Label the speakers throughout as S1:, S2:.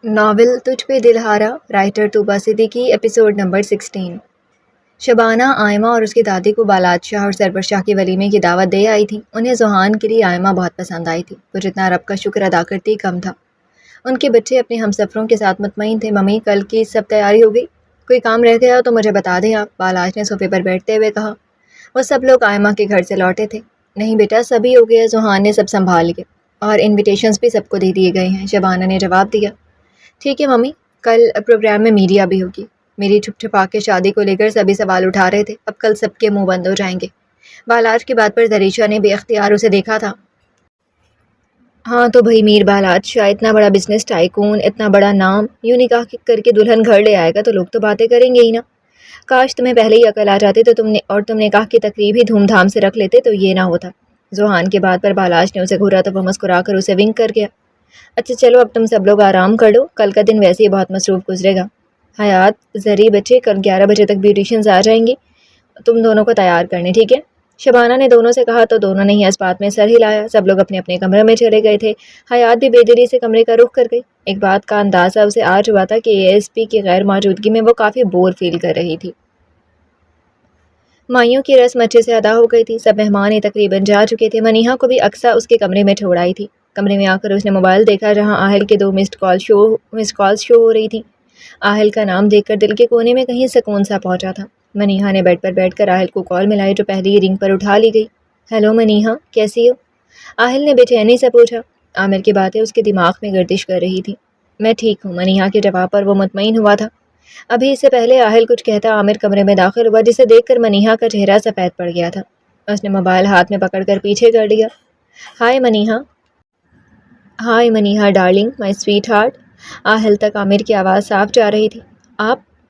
S1: Novel Tujh Pe Dilhara, writer Tooba Siddiqui, episode number 16۔ Shabana Aima اور اس کی دادی کو بالات شاہ اور سرور شاہ کے ولیمے کی دعوت دے آئی تھی۔ انہیں ذوحان کے لیے آئمہ بہت پسند آئی تھی۔ وہ جتنا رب کا شکر ادا کرتی کم تھا۔ ان کے بچے اپنے ہمسفروں کے ساتھ مطمئن تھے۔ ممی کل کی سب تیاری ہو گئی؟ کوئی کام رہ گیا ہو تو مجھے بتا دیں آپ، بالاج نے صوفے پر بیٹھتے ہوئے کہا۔ وہ سب لوگ آئمہ کے گھر سے لوٹے تھے۔ نہیں بیٹا، سبھی ہو گیا، ذوحان نے سب سنبھال لیے اور انویٹیشنز بھی سب کو دے دیے گئے ہیں، شبانہ نے جواب دیا۔ ٹھیک ہے ممی، کل پروگرام میں میڈیا بھی ہوگی۔ میری چھپ چھپا کے شادی کو لے کر سبھی سوال اٹھا رہے تھے، اب کل سب کے منہ بند ہو جائیں گے۔ بالاج کی بات پر زریشہ نے بے اختیار اسے دیکھا تھا۔ ہاں تو بھائی میر بالاج شاہ اتنا بڑا بزنس ٹائکون، اتنا بڑا نام، یوں نکاح کر کے دلہن گھر لے آئے گا تو لوگ تو باتیں کریں گے ہی نا۔ کاش تمہیں پہلے ہی عقل آ جاتی تو تم نکاح کی تقریب ہی دھوم دھام سے رکھ لیتے تو یہ نہ ہوتا۔ ذوحان کی بات پر بالاج نے اسے گھورا تو وہ مسکرا کر اسے ونک کر گیا۔ اچھا چلو اب تم سب لوگ آرام کر لو، کل کا دن ویسے ہی بہت مصروف گزرے گا۔ حیات، زری بچے کل 11 بجے تک بیوٹیشنز آ جائیں گے، تم دونوں کو تیار کرنے، ٹھیک ہے؟ شبانہ نے دونوں سے کہا تو دونوں نے ہی اس بات میں سر ہلایا۔ سب لوگ اپنے اپنے کمرے میں چلے گئے تھے۔ حیات بھی بے دلی سے کمرے کا رخ کر گئی۔ ایک بات کا اندازہ اسے آج ہوا تھا کہ ASP کی غیر موجودگی میں وہ کافی بور فیل کر رہی تھی۔ مائیوں کی رسم اچھے سے ادا ہو گئی تھی، سب مہمان ہی تقریباً جا چکے تھے۔ منیہا کو بھی اقصیٰ اس کے کمرے میں چھوڑ آئی تھی۔ کمرے میں آ کر اس نے موبائل دیکھا جہاں آہل کے 2 مسڈ کالز شو ہو رہی تھی۔ آہل کا نام دیکھ کر دل کے کونے میں کہیں سکون سا پہنچا تھا۔ منیہا نے بیڈ پر بیٹھ کر آہل کو کال ملائی جو پہلی ہی رنگ پر اٹھا لی گئی۔ ہیلو منیہا، کیسی ہو؟ آہل نے بے چینی سے پوچھا۔ عامر کی باتیں اس کے دماغ میں گردش کر رہی تھی۔ میں ٹھیک ہوں، منیہا کے جواب پر وہ مطمئن ہوا تھا۔ ابھی اس سے پہلے آہل کچھ کہتا عامر کمرے میں داخل ہوا جسے دیکھ کر منیہا کا چہرہ سفید پڑ گیا تھا۔ اس نے موبائل ہاتھ میں پکڑ کر پیچھے کر لیا۔ ہائے منیہا۔ ہائے منیہا ڈارلنگ، مائی سویٹ ہارٹ۔ آہل تک عامر کی آواز صاف جا رہی تھی۔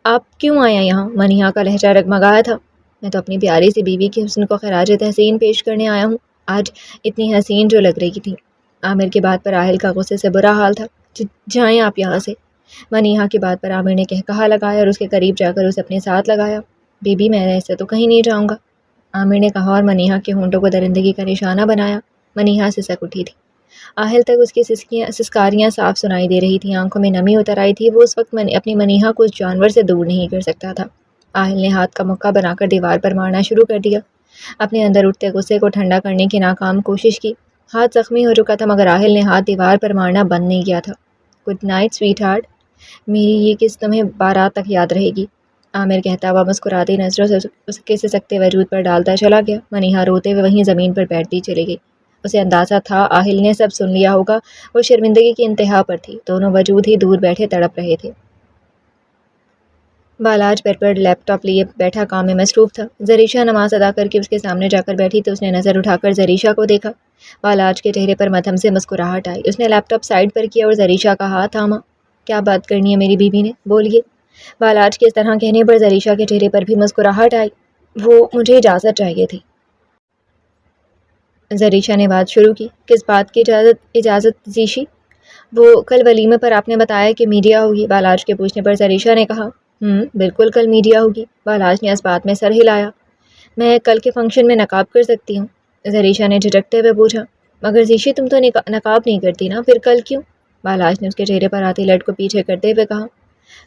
S1: آپ کیوں آیا یہاں؟ منیہا کا لہجہ ڈگمگایا تھا۔ میں تو اپنی پیاری سی بیوی کے حسن کو خراج تحسین پیش کرنے آیا ہوں، آج اتنی حسین جو لگ رہی تھی۔ عامر کی بات پر آہل کا غصے سے برا حال تھا۔ جائیں آپ یہاں سے۔ منیہا کی بات پر عامر نے کہا لگایا اور اس کے قریب جا کر اسے اپنے ساتھ لگایا۔ بی بی میں ایسے تو کہیں نہیں جاؤں گا، عامر نے کہا اور منیہا کے ہونٹوں کو درندگی کا نشانہ بنایا۔ منیہا سسک اٹھی تھی۔ آہل تک اس کی سسکاریاں صاف سنائی دے رہی تھیں، آنکھوں میں نمی اتر آئی تھی۔ وہ اس وقت اپنی منیہا کو اس جانور سے دور نہیں کر سکتا تھا۔ آہل نے ہاتھ کا مکہ بنا کر دیوار پر مارنا شروع کر دیا۔ اپنے اندر اٹھتے غصے کو ٹھنڈا کرنے کی ناکام کوشش کی۔ ہاتھ زخمی ہو چکا تھا مگر آہل نے ہاتھ دیوار پر مارنا بند نہیں کیا تھا۔ گڈ نائٹ سویٹ ہارٹ، میری یہ کس تمہیں بارات تک یاد رہے گی، عامر کہتا ہوا مسکراتی نظروں سے اس کے سسکتے وجود پر ڈالتا چلا گیا۔ منیہا روتے ہوئے وہیں زمین پر بیٹھتی چلی گئی۔ اسے اندازہ تھا آہل نے سب سن لیا ہوگا۔ وہ شرمندگی کی انتہا پر تھی، دونوں وجود ہی دور بیٹھے تڑپ رہے تھے۔ بالاج بیڈ پر لیپ ٹاپ لیے بیٹھا کام میں مصروف تھا۔ زریشہ نماز ادا کر کے اس کے سامنے جا کر بیٹھی تو اس نے نظر اٹھا کر زریشہ کو دیکھا۔ بالاج کے چہرے پر مدھم سے مسکراہٹ آئی۔ اس نے لیپ ٹاپ سائڈ پر کیا اور زریشہ کا ہاتھ تھاما۔ کیا بات کرنی ہے میری بیوی نے، بولیے۔ بالاج کے اس طرح کہنے پر زریشہ کے چہرے پر بھی مسکراہٹ آئی۔ وہ مجھے اجازت چاہیے تھی۔ زریشہ نے بات شروع کی۔ کس بات کی اجازت زیشی؟ وہ کل ولیمے پر آپ نے بتایا کہ میڈیا ہوگی، بالاج کے پوچھنے پر زریشہ نے کہا۔ بالکل کل میڈیا ہوگی، بالاج نے اس بات میں سر ہلایا۔ میں کل کے فنکشن میں نقاب کر سکتی ہوں؟ زریشہ نے جھجکتے ہوئے پوچھا۔ مگر زیشی تم تو نقاب نہیں کرتی نا، پھر کل کیوں؟ بالاج نے اس کے چہرے پر آتی لٹ کو پیچھے کرتے ہوئے کہا۔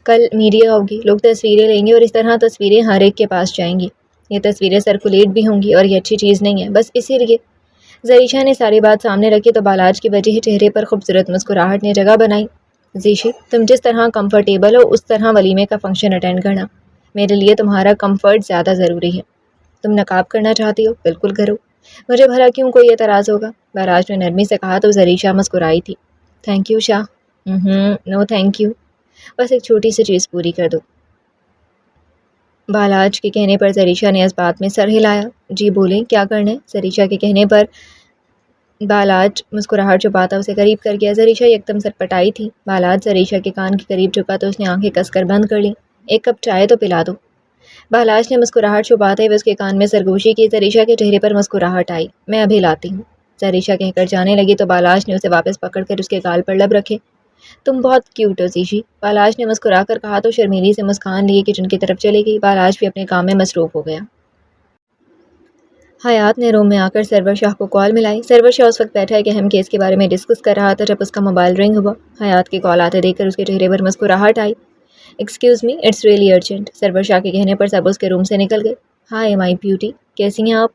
S1: کل میڈیا ہوگی، لوگ تصویریں لیں گے اور اس طرح تصویریں ہر ایک کے پاس جائیں گی، یہ تصویریں سرکولیٹ بھی ہوں گی اور یہ اچھی چیز نہیں ہے، بس اسی لیے۔ زریشہ نے ساری بات سامنے رکھی تو بالاج کی وجہ چہرے پر خوبصورت مسکراہٹ نے جگہ بنائی۔ زیشی، تم جس طرح کمفرٹیبل ہو اس طرح ولیمے کا فنکشن اٹینڈ کرنا، میرے لیے تمہارا کمفرٹ زیادہ ضروری ہے۔ تم نقاب کرنا چاہتی ہو، بالکل کرو، مجھے بھلا کیوں کوئی اعتراض ہوگا، بالاج نے نرمی سے کہا تو زریشہ مسکرائی تھی۔ Thank you Shah. No thank you, بس ایک چھوٹی سی چیز پوری کر دو۔ بالاج کے کہنے پر زریشہ نے اس بات میں سر ہلایا۔ جی بولیں، کیا کرنا ہے؟ زریشہ کے کہنے پر بالاج مسکراہٹ چھپاتا اسے قریب کر گیا۔ زریشہ یکدم سٹپٹائی تھی۔ بالاج زریشہ کے کان کے قریب جھکا تو اس نے آنکھیں کس کر بند کر لیں۔ ایک کپ چائے تو پلا دو، بالاج نے مسکراہٹ چھپاتے ہوئے اس کے کان میں سرگوشی کی۔ زریشہ کے چہرے پر مسکراہٹ آئی۔ میں ابھی لاتی ہوں، زریشہ کہہ کر جانے لگی تو بالاج نے اسے واپس پکڑ کر اس کے گال پر لب رکھے۔ تم بہت کیوٹ ہو زیشی، بالاج نے مسکرا کر کہا تو شرمیلی سے مسکان لیے کچن کی طرف چلی گئی۔ بالاج بھی اپنے کام میں مصروف ہو گیا۔ حیات نے روم میں آ کر سرور شاہ کو کال ملائی۔ سرور شاہ اس وقت بیٹھا ایک اہم کیس کے بارے میں ڈسکس کر رہا تھا جب اس کا موبائل رنگ ہوا۔ حیات کی کال آتے دیکھ کر اس کے چہرے پر مسکراہٹ آئی۔ Excuse me, it's really urgent. Sarwar Shah کے کہنے پر سب اس کے روم سے نکل گئے۔ ہائے مائی بیوٹی، کیسی ہیں آپ؟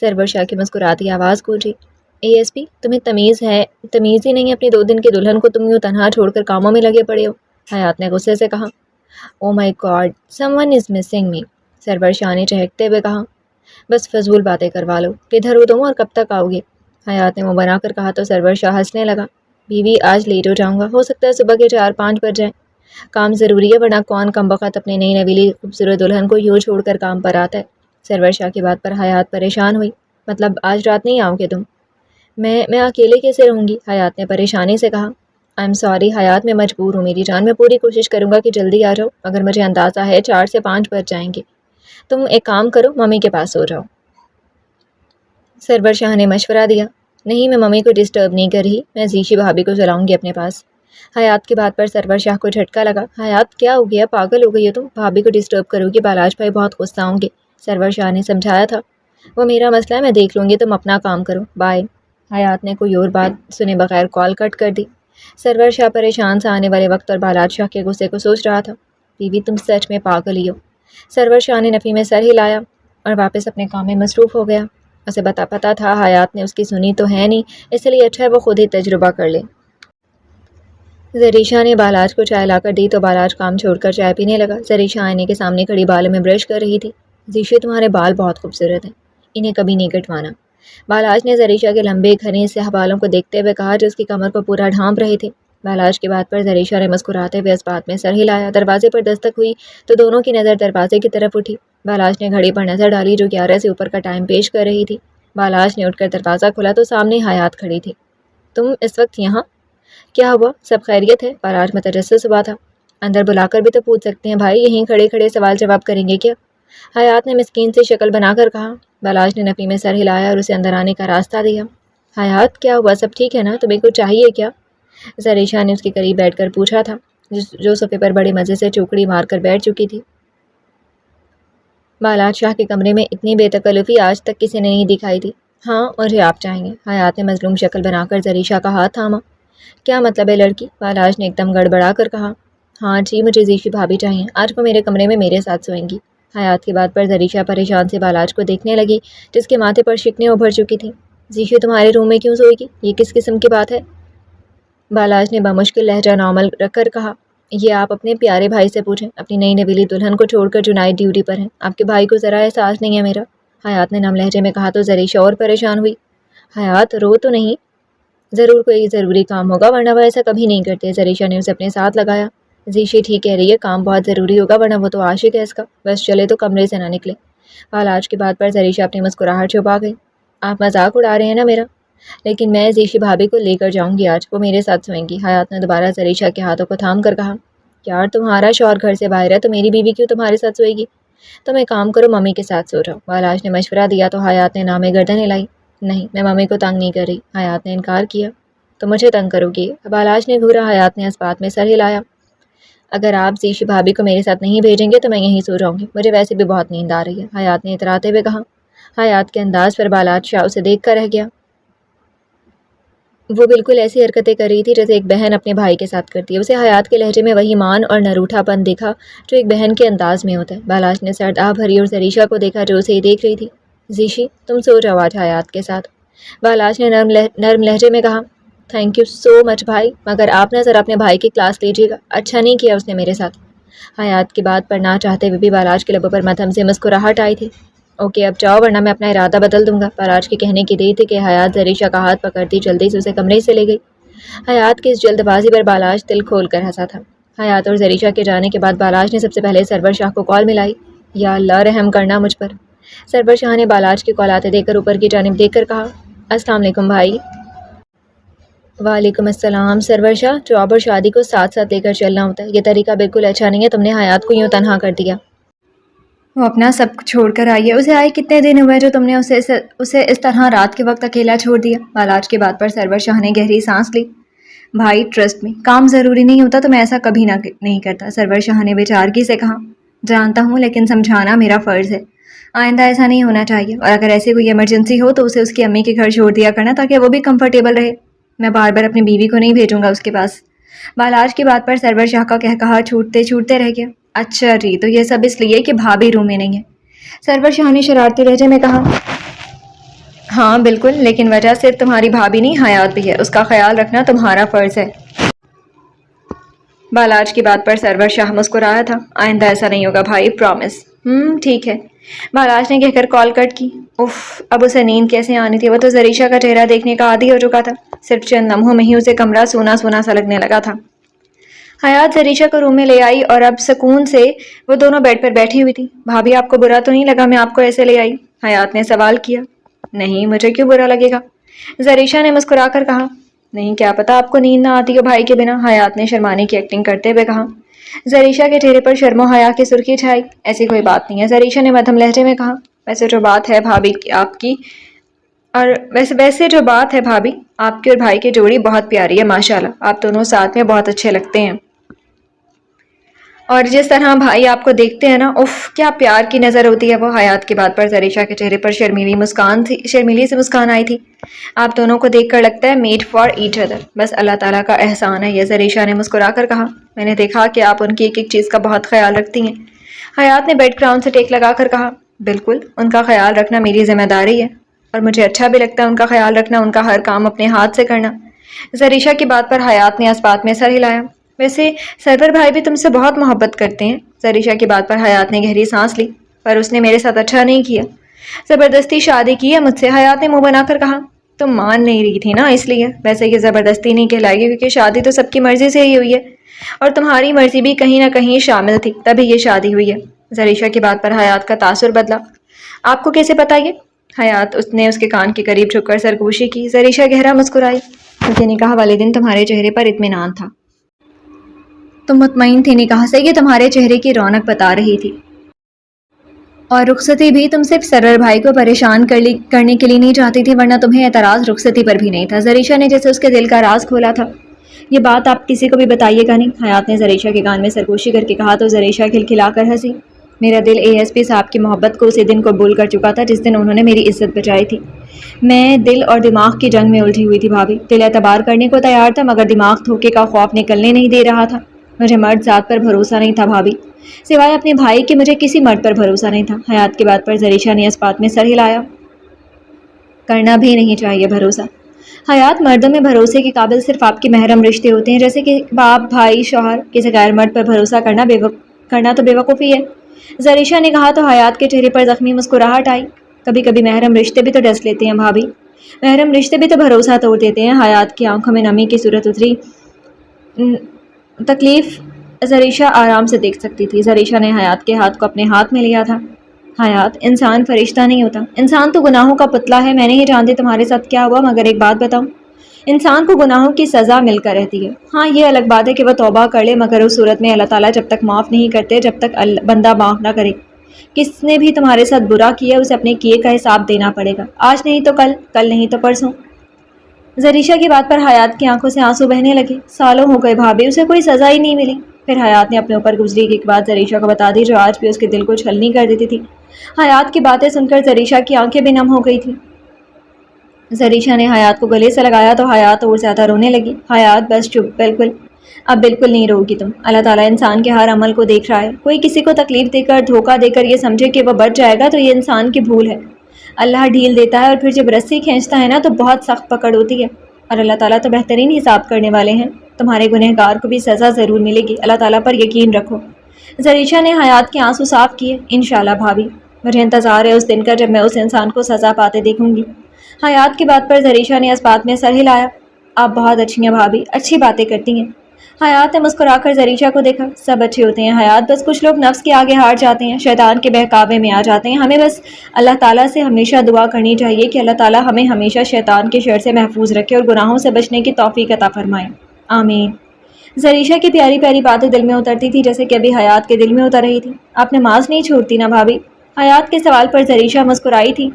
S1: سرور شاہ کی مسکراتی آواز گونجی۔ اے ایس پی، تمہیں تمیز ہی نہیں، اپنی 2 دن کی دلہن کو تم یوں تنہا چھوڑ کر کاموں میں لگے پڑے ہو، حیات نے غصے سے کہا۔ Oh my God, someone is missing me, Sarwar Shah نے چہکتے ہوئے کہا۔ بس فضول باتیں کروا لو، کدھر ہو تم اور کب تک آؤ گے؟ حیات نے منہ بنا کر کہا تو سرور شاہ ہنسنے لگا۔ بیوی، آج لیٹ ہو جاؤں گا، ہو سکتا ہے صبح کے 4-5 بج جائیں، کام ضروری ہے، ورنہ کون کمبخت اپنی نئی نویلی خوبصورت دلہن کو یوں چھوڑ کر کام پر آتا ہے۔ سرور شاہ کی بات پر حیات پریشان ہوئی۔ مطلب آج رات نہیں آؤ گے تم؟ میں اکیلے کیسے رہوں گی؟ حیات نے پریشانی سے کہا۔ آئی ایم سوری حیات، میں مجبور ہوں میری جان، میں پوری کوشش کروں گا کہ جلدی آ جاؤ، مگر مجھے اندازہ ہے 4 سے 5 بج جائیں گے۔ تم ایک کام کرو، ممی کے پاس سو جاؤ۔ سرور شاہ نے مشورہ دیا۔ نہیں، میں ممی کو ڈسٹرب نہیں کر رہی، میں زیشی بھابھی کو چلاؤں گی اپنے پاس۔ حیات کی بات پر سرور شاہ کو جھٹکا لگا۔ حیات، کیا ہو گیا، پاگل ہو گئی ہو تم؟ بھابھی کو ڈسٹرب کرو گی، بالاج بھائی بہت غصہ ہوں گے، سرور شاہ نے سمجھایا تھا۔ وہ میرا مسئلہ ہے، میں دیکھ لوں گی، تم اپنا کام کرو، بائے۔ حیات نے کوئی اور بات سنے بغیر کال کٹ کر دی۔ سرور شاہ پریشان سا آنے والے وقت اور بالاج شاہ کے غصے کو سوچ رہا تھا۔ بیوی، تم سچ میں پاگل ہی ہو، سرور شاہ نے نفی میں سر ہلایا اور واپس اپنے کام میں مصروف ہو گیا۔ اسے پتا تھا حیات نے اس کی سنی تو ہے نہیں، اس لیے اچھا ہے وہ خود ہی تجربہ کر لے۔ زریشا نے بالاج کو چائے لا کر دی تو بالاج کام چھوڑ کر چائے پینے لگا۔ زریشا آئینے کے سامنے کھڑی بالوں میں برش کر رہی تھی۔ زیشی، تمہارے بال بہت خوبصورت ہیں، انہیں کبھی نہیں کٹوانا، بالاج نے زریشا کے لمبے گھنے سیاہ بالوں کو دیکھتے ہوئے کہا جو اس کی کمر کو پورا ڈھانپ رہے تھے۔ بالاج کی بات پر زریشا نے مسکراتے ہوئے اس بات میں سر ہلایا۔ دروازے پر دستک ہوئی تو دونوں کی نظر دروازے کی طرف اٹھی۔ بالاج نے گھڑی پر نظر ڈالی جو 11 سے اوپر کا ٹائم پیش کر رہی تھی۔ بالاج نے اٹھ کر دروازہ کھولا تو سامنے حیات کھڑی تھی۔ تم اس وقت یہاں؟ کیا ہوا، سب خیریت ہے؟ بالاج متجسس ہوا تھا۔ اندر بلا کر بھی تو پوچھ سکتے ہیں بھائی، یہیں کھڑے کھڑے سوال جواب کریں گے کیا؟ حیات نے مسکین سے شکل بنا کر کہا۔ بالاج نے نفی میں سر ہلایا اور اسے اندر آنے کا راستہ دیا۔ حیات، کیا ہوا، سب ٹھیک ہے نا؟ تمہیں کچھ چاہیے کیا؟ زریشا نے اس کے قریب بیٹھ کر پوچھا تھا، جو صوفے پر بڑے مزے سے چوکڑی مار کر بیٹھ چکی تھی۔ بالاج شاہ کے کمرے میں اتنی بے تکلفی آج تک کسی نے نہیں دکھائی تھی۔ ہاں، مجھے آپ چاہیے، حیات نے مظلوم شکل بنا کر زریشا کا ہاتھ تھاما۔ کیا مطلب ہے لڑکی؟ بالاج نے ایک دم گڑبڑا کر کہا۔ ہاں جی، مجھے زیشی بھابھی چاہیے، آج وہ میرے کمرے میں میرے ساتھ سوئیں گی۔ حیات کی بات پر زریشا پریشان سے بالاج کو دیکھنے لگی جس کے ماتھے پر شکنیں ابھر چکی تھیں۔ زیشی تمہارے روم میں کیوں سوئے گی؟ یہ کس قسم کی بات ہے؟ بالاج نے بمشکل لہجہ نارمل رکھ کر کہا۔ یہ آپ اپنے پیارے بھائی سے پوچھیں، اپنی نئی نویلی دلہن کو چھوڑ کر جو نائٹ ڈیوٹی پر ہیں، آپ کے بھائی کو ذرا احساس نہیں ہے میرا؟ حیات نے نم لہجے میں کہا تو زریشا اور پریشان ہوئی۔ حیات، رو تو نہیں، ضرور کوئی ضروری کام ہوگا ورنہ وہ ایسا کبھی نہیں کرتے، زریشا نے اسے اپنے ساتھ لگایا۔ زیشی ٹھیک کہہ رہی ہے، کام بہت ضروری ہوگا ورنہ وہ تو عاشق ہے اس کا، بس چلے تو کمرے سے نہ نکلے۔ بالاج کی بات پر زریشا اپنی مسکراہٹ چھپا گئی۔ آپ مذاق اڑا رہے ہیں نا میرا؟ لیکن میں زیشی بھابھی کو لے کر جاؤں گی آج، وہ میرے ساتھ سوئیں گی، حیات نے دوبارہ زریشا کے ہاتھوں کو تھام کر کہا۔ یار، تمہارا شوہر گھر سے باہر ہے تو میری بیوی کیوں تمہارے ساتھ سوئے گی؟ تم ایک کام کرو، ممی کے ساتھ سو جاؤ، بالاج نے مشورہ دیا تو حیات نے نامے گردن ہلائی۔ نہیں، میں ممی کو تنگ نہیں کر رہی، حیات نے انکار کیا۔ تو مجھے تنگ کرو گی؟ بالاج نے گھورا۔ حیات نے اس بات میں سر ہلایا۔ اگر آپ زیشی بھابھی کو میرے ساتھ نہیں بھیجیں گے تو میں یہیں سو جاؤں گی، مجھے ویسے بھی بہت نیند آ رہی ہے، حیات نے اتراتے ہوئے کہا۔ حیات کے انداز پر بالاج شاہ اسے دیکھ کر رہ گیا۔ وہ بالکل ایسی حرکتیں کر رہی تھی جیسے ایک بہن اپنے بھائی کے ساتھ کرتی ہے۔ اسے حیات کے لہجے میں وہی مان اور نروٹھا پن دیکھا جو ایک بہن کے انداز میں ہوتا ہے۔ بالاج نے سر آہ بھری اور زریشا کو دیکھا جو اسے ہی دیکھ رہی تھی۔ زیشی، تم سو جاؤ آج حیات کے ساتھ، بالاج نے نرم لہجے میں کہا۔ تھینک یو سو مچ بھائی، مگر آپ نہ ذرا اپنے بھائی کی کلاس لیجیے گا، اچھا نہیں کیا اس نے میرے ساتھ۔ حیات کی بات پر نہ چاہتے ہوئے بھی بالاج کے لبوں پر مدھم سے مسکراہٹ آئی تھی۔ اوکے اب جاؤ ورنہ میں اپنا ارادہ بدل دوں گا، بالاج کے کہنے کی دیر تھی کہ حیات زریشا کا ہاتھ پکڑتی جلدی سے اسے کمرے سے لے گئی۔ حیات کی اس جلد بازی پر بالاج دل کھول کر ہنسا تھا۔ حیات اور زریشا کے جانے کے بعد بالاج نے سب سے پہلے سرور شاہ کو کال ملائی۔ یا اللہ، رحم کرنا مجھ پر، سرور شاہ نے بالاج کی کال آتے دیکھ کر اوپر کی جانب دیکھ کر کہا۔ السلام علیکم بھائی۔ وعلیکم السلام۔ سرور شاہ، جاب اور شادی کو ساتھ ساتھ لے کر چلنا ہوتا ہے، یہ طریقہ بالکل اچھا نہیں ہے، تم نے حیات کو یوں تنہا کر دیا۔ وہ اپنا سب چھوڑ کر آئی ہے، اسے آئے کتنے دن ہوئے جو تم نے اسے اس طرح رات کے وقت اکیلا چھوڑ دیا؟ بالاج کی بات پر سرور شاہ نے گہری سانس لی۔ بھائی ٹرسٹ میں، کام ضروری نہیں ہوتا تو میں ایسا کبھی نہیں کرتا، سرور شاہ نے بے چارگی سے کہا۔ جانتا ہوں لیکن سمجھانا میرا فرض ہے، آئندہ ایسا نہیں ہونا چاہیے، اور اگر ایسی کوئی ایمرجنسی ہو تو اسے اس کی امی کے گھر چھوڑ دیا کرنا تاکہ وہ بھی کمفرٹیبل رہے۔ میں بار بار اپنی بیوی کو نہیں بھیجوں گا اس کے پاس۔ بالاج کی بات پر سرور شاہ کا کہا چھوٹتے چھوٹتے رہ گیا۔ اچھا جی، تو یہ سب اس لیے کہ بھابھی روم میں نہیں ہے؟ سرور شاہ نے شرارتی لہجے میں کہا۔ ہاں بالکل، لیکن وجہ صرف تمہاری بھابھی نہیں، حیات بھی ہے، اس کا خیال رکھنا تمہارا فرض ہے۔ بالاج کی بات پر سرور شاہ مسکرایا تھا۔ آئندہ ایسا نہیں ہوگا بھائی، پرامس۔ ٹھیک ہے، بالاج نے کہہ کر کال کٹ کی۔ اف، اب اسے نیند کیسے آنی تھی؟ وہ تو زریشا کا چہرہ دیکھنے کا عادی ہو چکا تھا۔ صرف چند لمحوں میں ہی اسے کمرہ سونا سونا سا لگنے لگا تھا۔ حیات زریشا کو روم میں لے آئی اور اب سکون سے وہ دونوں بیڈ پر بیٹھی ہوئی تھی۔ بھابھی آپ کو برا تو نہیں لگا میں آپ کو ایسے لے آئی؟ حیات نے سوال کیا۔ نہیں، مجھے کیوں برا لگے گا؟ زریشا نے مسکرا کر کہا۔ نہیں، کیا پتا آپ کو نیند نہ آتی ہو بھائی کے بنا، حیات نے شرمانے کی ایکٹنگ کرتے ہوئے کہا۔ زریشا کے چہرے پر شرم و حیا کی سرخی چھائی۔ ایسی کوئی بات نہیں ہے، زریشا نے مدھم لہجے میں کہا۔ ویسے جو بات ہے بھابھی آپ کی اور بھائی کی جوڑی بہت پیاری ہے، ماشاءاللہ، آپ دونوں ساتھ میں بہت اچھے لگتے ہیں، اور جس طرح بھائی آپ کو دیکھتے ہیں نا، اف کیا پیار کی نظر ہوتی ہے وہ۔ حیات کی بات پر زریشا کے چہرے پر شرمیلی سے مسکان آئی تھی۔ آپ دونوں کو دیکھ کر لگتا ہے میڈ فار ایچ ادر، بس اللہ تعالیٰ کا احسان ہے یہ، زریشا نے مسکرا کر کہا۔ میں نے دیکھا کہ آپ ان کی ایک ایک چیز کا بہت خیال رکھتی ہیں، حیات نے بیڈ گراؤنڈ سے ٹیک لگا کر کہا۔ بالکل، ان کا خیال رکھنا میری ذمہ داری ہے، اور مجھے اچھا بھی لگتا ہے ان کا خیال رکھنا، ان کا ہر کام اپنے ہاتھ سے کرنا۔ زریشا کی بات پر حیات نے اس بات میں سر ہلایا۔ ویسے سرور بھائی بھی تم سے بہت محبت کرتے ہیں۔ زریشا کی بات پر حیات نے گہری سانس لی۔ پر اس نے میرے ساتھ اچھا نہیں کیا، زبردستی شادی کی ہے مجھ سے، حیات نے منہ بنا کر کہا۔ تم مان نہیں رہی تھی نا اس لیے۔ ویسے یہ زبردستی نہیں کہلائے گی کیونکہ شادی تو سب کی مرضی سے ہی ہوئی ہے، اور تمہاری مرضی بھی کہیں نہ کہیں شامل تھی، تبھی یہ شادی ہوئی ہے۔ زریشا کی بات پر حیات کا تاثر بدلا۔ آپ کو کیسے پتا یہ؟ حیات نے اس کے کان کے قریب جھک کر سرگوشی کی۔ زریشا گہرا مسکرائی۔ کیونکہ نکاح والے دن تمہارے چہرے پر اطمینان تھا، تم مطمئن تھی نکاح سے، یہ تمہارے چہرے کی رونق بتا رہی تھی، اور رخصتی بھی تم صرف سرور بھائی کو پریشان کرنے کے لیے نہیں چاہتی تھی، ورنہ تمہیں اعتراض رخصتی پر بھی نہیں تھا۔ زریشا نے جیسے اس کے دل کا راز کھولا تھا۔ یہ بات آپ کسی کو بھی بتائیے گا نہیں، حیات نے زریشا کے کان میں سرگوشی کر کے کہا تو زریشا کھلکھلا کر ہنسی۔ میرا دل ASP صاحب کی محبت کو اسی دن قبول کر چکا تھا جس دن انہوں نے میری عزت بچائی تھی۔ میں دل اور دماغ کی جنگ میں الجھی ہوئی تھی بھابھی، دل اعتبار کرنے کو تیار تھا مگر دماغ دھوکے کا خوف نکلنے نہیں دے رہا تھا۔ مجھے مرد ذات پر بھروسہ نہیں تھا بھابھی، سوائے اپنے بھائی کے مجھے کسی مرد پر بھروسہ نہیں تھا۔ حیات کی بات پر زریشا نے اس بات میں سر ہلایا۔ کرنا بھی نہیں چاہیے بھروسہ حیات، مردوں میں بھروسے کے قابل صرف آپ کے محرم رشتے ہوتے ہیں، جیسے کہ باپ، بھائی، شوہر۔ کسی غیر مرد پر بھروسہ کرنا تو بے وقوفی ہے، زریشا نے کہا تو حیات کے چہرے پر زخمی مسکراہٹ آئی۔ کبھی کبھی محرم رشتے بھی تو ڈس لیتے ہیں بھابھی، محرم رشتے بھی تو بھروسہ توڑ دیتے ہیں۔ حیات کی آنکھوں میں نمی کی صورت اتری۔ تکلیف زریشا آرام سے دیکھ سکتی تھی۔ زریشا نے حیات کے ہاتھ کو اپنے ہاتھ میں لیا تھا۔ حیات، انسان فرشتہ نہیں ہوتا، انسان تو گناہوں کا پتلا ہے۔ میں نہیں جانتی تمہارے ساتھ کیا ہوا، مگر ایک بات بتاؤں، انسان کو گناہوں کی سزا مل کر رہتی ہے۔ ہاں، یہ الگ بات ہے کہ وہ توبہ کر لے، مگر اس صورت میں اللہ تعالیٰ جب تک معاف نہیں کرتے، جب تک بندہ معاف نہ کرے۔ کس نے بھی تمہارے ساتھ برا کیا اسے اپنے کیے کا حساب دینا پڑے گا، آج نہیں تو کل، کل نہیں تو پرسوں۔ زریشا کی بات پر حیات کی آنکھوں سے آنسو بہنے لگے۔ سالوں ہو گئے بھابھی، اسے کوئی سزا ہی نہیں ملی۔ پھر حیات نے اپنے اوپر گزری ایک بات زریشا کو بتا دی جو آج بھی اس کے دل کو چھلنی کر دیتی تھی۔ حیات کی باتیں سن کر زریشا کی آنکھیں بھی نم ہو گئی تھی۔ زریشا نے حیات کو گلے سے لگایا تو حیات اور زیادہ رونے لگی۔ حیات بس چپ، بالکل اب بالکل نہیں رو گی تم۔ اللہ تعالیٰ انسان کے ہر عمل کو دیکھ رہا ہے، کوئی کسی کو تکلیف دے کر، دھوکہ دے کر یہ سمجھے کہ وہ بچ جائے گا تو یہ انسان کی بھول ہے۔ اللہ ڈھیل دیتا ہے اور پھر جب رسی کھینچتا ہے نا تو بہت سخت پکڑ ہوتی ہے، اور اللہ تعالیٰ تو بہترین حساب کرنے والے ہیں۔ تمہارے گنہگار کو بھی سزا ضرور ملے گی، اللہ تعالیٰ پر یقین رکھو۔ زریشا نے حیات کے آنسو صاف کیے۔ انشاءاللہ بھابھی، مجھے انتظار ہے اس دن کا جب میں اس انسان کو سزا پاتے دیکھوں گی۔ حیات کی بات پر زریشا نے اس بات میں سر ہلایا۔ آپ بہت اچھی ہیں بھابھی، اچھی باتیں کرتی ہیں۔ حیات نے مسکرا کر زریشا کو دیکھا۔ سب اچھے ہوتے ہیں حیات، بس کچھ لوگ نفس کے آگے ہار جاتے ہیں، شیطان کے بہکاوے میں آ جاتے ہیں۔ ہمیں بس اللہ تعالیٰ سے ہمیشہ دعا کرنی چاہیے کہ اللہ تعالیٰ ہمیں ہمیشہ شیطان کے شر سے محفوظ رکھے اور گناہوں سے بچنے کی توفیق عطا فرمائے، آمین۔ زریشا کی پیاری پیاری باتیں دل میں اترتی تھی جیسے کہ ابھی حیات کے دل میں اتر رہی تھی۔ آپ نماز نہیں چھوڑتی نا بھابھی؟ حیات کے سوال پر زریشا مسکرائی تھی۔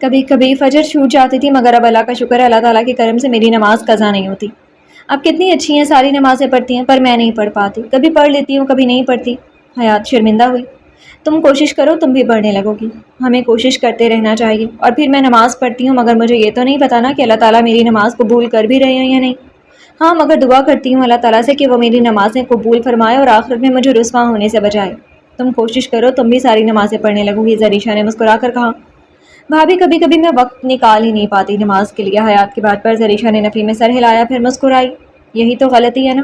S1: کبھی کبھی فجر چھوٹ جاتی تھی، مگر اب اللہ کا شکر ہے، اللہ تعالیٰ کے کرم سے میری نماز قضا نہیں ہوتی۔ آپ کتنی اچھی ہیں، ساری نمازیں پڑھتی ہیں، پر میں نہیں پڑھ پاتی، کبھی پڑھ لیتی ہوں کبھی نہیں پڑھتی۔ حیات شرمندہ ہوئی۔ تم کوشش کرو تم بھی پڑھنے لگو گی. ہمیں کوشش کرتے رہنا چاہیے. اور پھر میں نماز پڑھتی ہوں مگر مجھے یہ تو نہیں پتا نا کہ اللہ تعالیٰ میری نماز قبول کر بھی رہے ہیں یا نہیں. ہاں مگر دعا کرتی ہوں اللہ تعالیٰ سے کہ وہ میری نمازیں قبول فرمائے اور آخرت میں مجھے رسوا ہونے سے بچائے. تم کوشش کرو تم بھی ساری نمازیں پڑھنے لگو گی. زریشا نے مسکرا کر کہا. بھابھی کبھی کبھی میں وقت نکال ہی نہیں پاتی نماز کے لیے. حیات کی بات پر زریشا نے نفی میں سر ہلایا پھر مسکرائی. یہی تو غلطی ہے نا.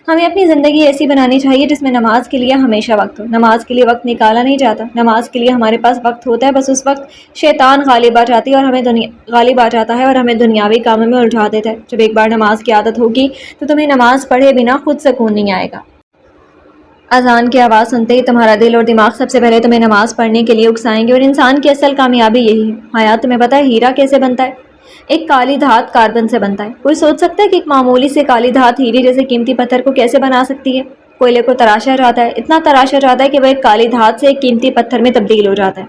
S1: ہمیں اپنی زندگی ایسی بنانی چاہیے جس میں نماز کے لیے ہمیشہ وقت ہو. نماز کے لیے وقت نکالا نہیں جاتا. نماز کے لیے ہمارے پاس وقت ہوتا ہے بس اس وقت شیطان غالب آ جاتی ہے اور غالب آ جاتا ہے اور ہمیں دنیاوی کاموں میں الجھا دیتا ہے. جب ایک بار نماز کی عادت ہوگی تو تمہیں نماز پڑھے بنا خود سکون نہیں آئے گا. اذان کی آواز سنتے ہی تمہارا دل اور دماغ سب سے پہلے تمہیں نماز پڑھنے کے لیے اکسائیں گے اور انسان کی اصل کامیابی یہی ہے. حیات تمہیں پتہ ہے ہیرا کیسے بنتا ہے؟ ایک کالی دھات کاربن سے بنتا ہے. کوئی سوچ سکتا ہے کہ ایک معمولی سے کالی دھات ہیرے جیسے قیمتی پتھر کو کیسے بنا سکتی ہے؟ کوئلے کو تراشا جاتا ہے اتنا تراشا جاتا ہے کہ وہ ایک کالی دھات سے ایک قیمتی پتھر میں تبدیل ہو جاتا ہے.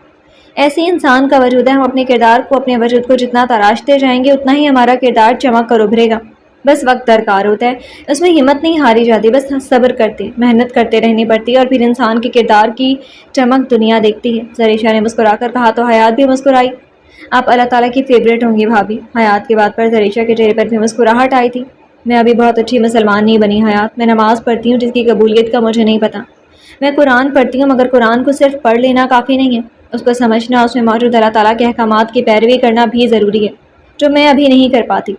S1: ایسے ہی انسان کا وجود ہے. ہم اپنے کردار کو اپنے وجود کو جتنا تراشتے جائیں گے اتنا ہی ہمارا کردار چمک کر ابھرے گا. بس وقت درکار ہوتا ہے. اس میں ہمت نہیں ہاری جاتی بس صبر کرتے محنت کرتے رہنی پڑتی ہے اور پھر انسان کے کردار کی چمک دنیا دیکھتی ہے. زریشا نے مسکرا کر کہا تو حیات بھی مسکرائی. آپ اللہ تعالیٰ کی فیوریٹ ہوں گی بھابھی. حیات کی بات پر زریشا کے چہرے پر بھی مسکراہٹ آئی تھی. میں ابھی بہت اچھی مسلمان نہیں بنی حیات. میں نماز پڑھتی ہوں جس کی قبولیت کا مجھے نہیں پتا. میں قرآن پڑھتی ہوں مگر قرآن کو صرف پڑھ لینا کافی نہیں ہے. اس کو سمجھنا اس میں موجود اللہ تعالیٰ کے احکامات کی پیروی کرنا بھی ضروری ہے جو میں ابھی نہیں کر پاتی.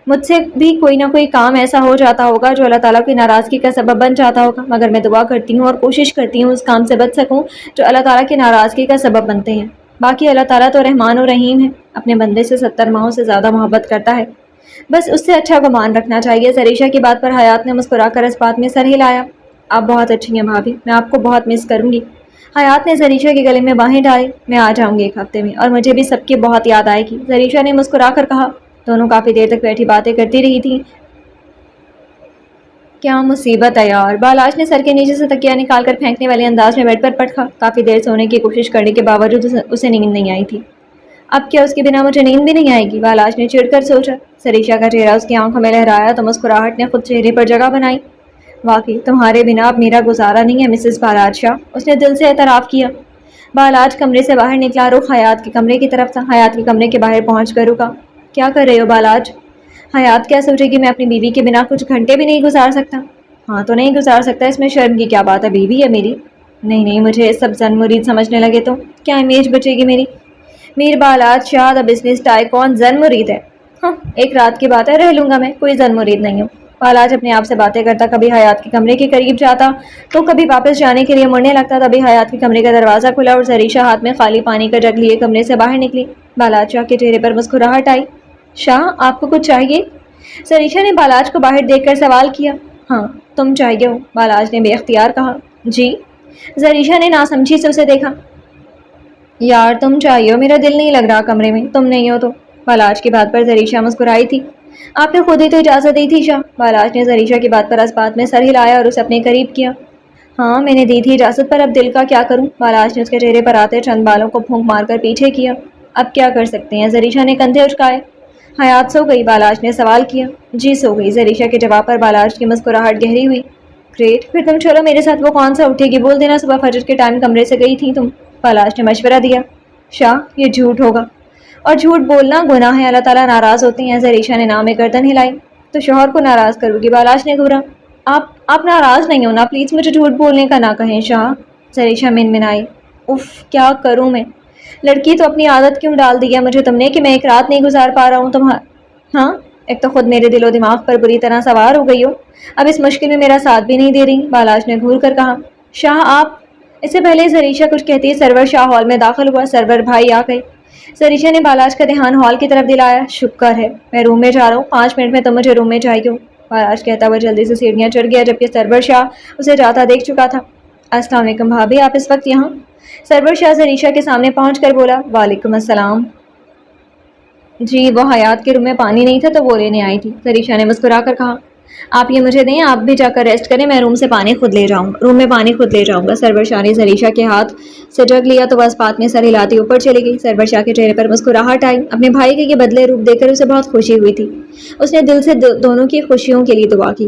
S1: مجھ سے بھی کوئی نہ کوئی کام ایسا ہو جاتا ہوگا جو اللہ تعالیٰ کی ناراضگی کا سبب بن جاتا ہوگا مگر میں دعا کرتی ہوں اور کوشش کرتی ہوں اس کام سے بچ سکوں جو اللہ تعالیٰ کی ناراضگی کا سبب بنتے ہیں. باقی اللہ تعالیٰ تو رحمان و رحیم ہے. اپنے بندے سے 70 ماہوں سے زیادہ محبت کرتا ہے. بس اس سے اچھا گمان رکھنا چاہیے. زریشا کی بات پر حیات نے مسکرا کر اس بات میں سر ہلایا. آپ بہت اچھی ہیں بھابھی. میں آپ کو بہت مس کروں گی. حیات نے زریشا کے گلے میں باہیں ڈالی. میں آ جاؤں گی ایک ہفتے میں اور مجھے بھی سب کی بہت یاد آئے گی. زریشا نے مسکرا کر کہا. دونوں کافی دیر تک بیٹھی باتیں کرتی رہی تھیں. کیا مصیبت ہے یار. بالاش نے سر کے نیچے سے تکیہ نکال کر پھینکنے والے انداز میں بیڈ پر پٹکا. کافی دیر سونے کی کوشش کرنے کے باوجود اسے نیند نہیں آئی تھی. اب کیا اس کے بنا مجھے نیند بھی نہیں آئے گی؟ بالاش نے چڑ کر سوچا. زریشا کا چہرہ اس کی آنکھوں میں لہرایا تو مسکراہٹ نے خود چہرے پر جگہ بنائی. واقعی تمہارے بنا اب میرا گزارا نہیں ہے مسز بالاج شاہ. اس نے دل سے اعتراف کیا. بالاج کمرے سے باہر نکلا. رخ حیات کے کمرے کی طرف تھا. حیات کے کمرے کے باہر پہنچ کر رکا. کیا کر رہے ہو بالاج؟ حیات کیا سوچے گی میں اپنی بیوی کے بنا کچھ گھنٹے بھی نہیں گزار سکتا. ہاں تو نہیں گزار سکتا اس میں شرم کی کیا بات ہے. بیوی ہے میری. نہیں مجھے سب زن مرید سمجھنے لگے تو کیا امیج بچے گی میری. میر بالاج شاہ دا بزنس ٹائکون زن مرید ہے. ہاں ایک رات کی بات ہے رہ لوں گا میں. کوئی زن مرید نہیں ہوں. بالاج اپنے آپ سے باتیں کرتا کبھی حیات کے کمرے کے قریب جاتا تو کبھی واپس جانے کے لیے مڑنے لگتا. تبھی حیات کے کمرے کا دروازہ کھلا اور زریشا ہاتھ میں خالی پانی کا جگ لیے کمرے سے باہر نکلی. بالاج شاہ کے چہرے پر مسکراہٹ آئی. شاہ آپ کو کچھ چاہیے؟ زریشا نے بالاج کو باہر دیکھ کر سوال کیا. ہاں تم چاہیے ہو. بالاج نے بے اختیار کہا. جی. زریشا نے ناسمجھی سے اسے دیکھا. یار تم چاہیے ہو. میرا دل نہیں لگ رہا کمرے میں. تم نہیں ہو تو. بالاج کی بات پر زریشا مسکرائی تھی. آپ نے خود ہی تو اجازت دی تھی شاہ. بالاج نے زریشا کی بات پر اس بات میں سر ہلایا اور اسے اپنے قریب کیا. ہاں میں نے دی تھی اجازت پر اب دل کا کیا کروں. بالاج نے اس کے چہرے پر آتے چند بالوں کو پھونک مار کر پیچھے کیا. اب کیا کر سکتے ہیں. زریشا نے کندھے اچکائے. حیات سو گئی؟ بالاج نے سوال کیا. جی سو گئی. زریشا کے جواب پر بالاج کی مسکراہٹ گہری ہوئی. گریٹ. پھر تم چلو میرے ساتھ. وہ کون سا اٹھے گی؟ بول دینا صبح فجر کے ٹائم کمرے سے گئی تھی تم. بالاج نے مشورہ دیا. شاہ یہ جھوٹ ہوگا اور جھوٹ بولنا گناہ ہے. اللہ تعالیٰ ناراض ہوتے ہیں. زریشا نے نام میں گردن ہلائی. تو شوہر کو ناراض کرو گی؟ بالاج نے گھورا. آپ ناراض نہیں ہونا پلیز. مجھے جھوٹ بولنے کا نہ کہیں شاہ. زریشا منمنائی. اف کیا کروں میں. لڑکی تو اپنی عادت کیوں ڈال دی ہے مجھے تم نے کہ میں ایک رات نہیں گزار پا رہا ہوں ہاں ایک تو خود میرے دل و دماغ پر بری طرح سوار ہو گئی ہو اب اس مشکل میں میرا ساتھ بھی نہیں دے رہی. بالاج نے گھور کر کہا. شاہ آپ. اس سے پہلے زریشا کچھ کہتی سرور شاہ ہال میں داخل ہوا. سرور بھائی آ گئے. زریشا نے بالاج کا دھیان ہال کی طرف دلایا. شکر ہے میں روم میں جا رہا ہوں. 5 منٹ میں تم مجھے روم میں چاہیے ہو. بالاج کہتا ہوا جلدی سے سیڑھیاں چڑھ گیا جبکہ سرور شاہ اسے جاتا دیکھ چکا تھا. السلام علیکم بھابھی آپ اس وقت یہاں؟ سرور شاہ زریشا کے سامنے پہنچ کر بولا. وعلیکم السلام. جی وہ حیات کے روم میں پانی نہیں تھا تو وہ لینے آئی تھی. زریشا نے مسکرا کر کہا. آپ یہ مجھے دیں. آپ بھی جا کر ریسٹ کریں. میں روم میں پانی خود لے جاؤں گا. سرور شاہ نے زریشا کے ہاتھ سے جگ لیا تو بس بات میں سر ہلاتی اوپر چلی گئی. سرور شاہ کے چہرے پر مسکراہٹ آئی. اپنے بھائی کے یہ بدلے روپ دیکھ کر اسے بہت خوشی ہوئی تھی. اس نے دل سے دونوں کی خوشیوں کے لیے دعا کی.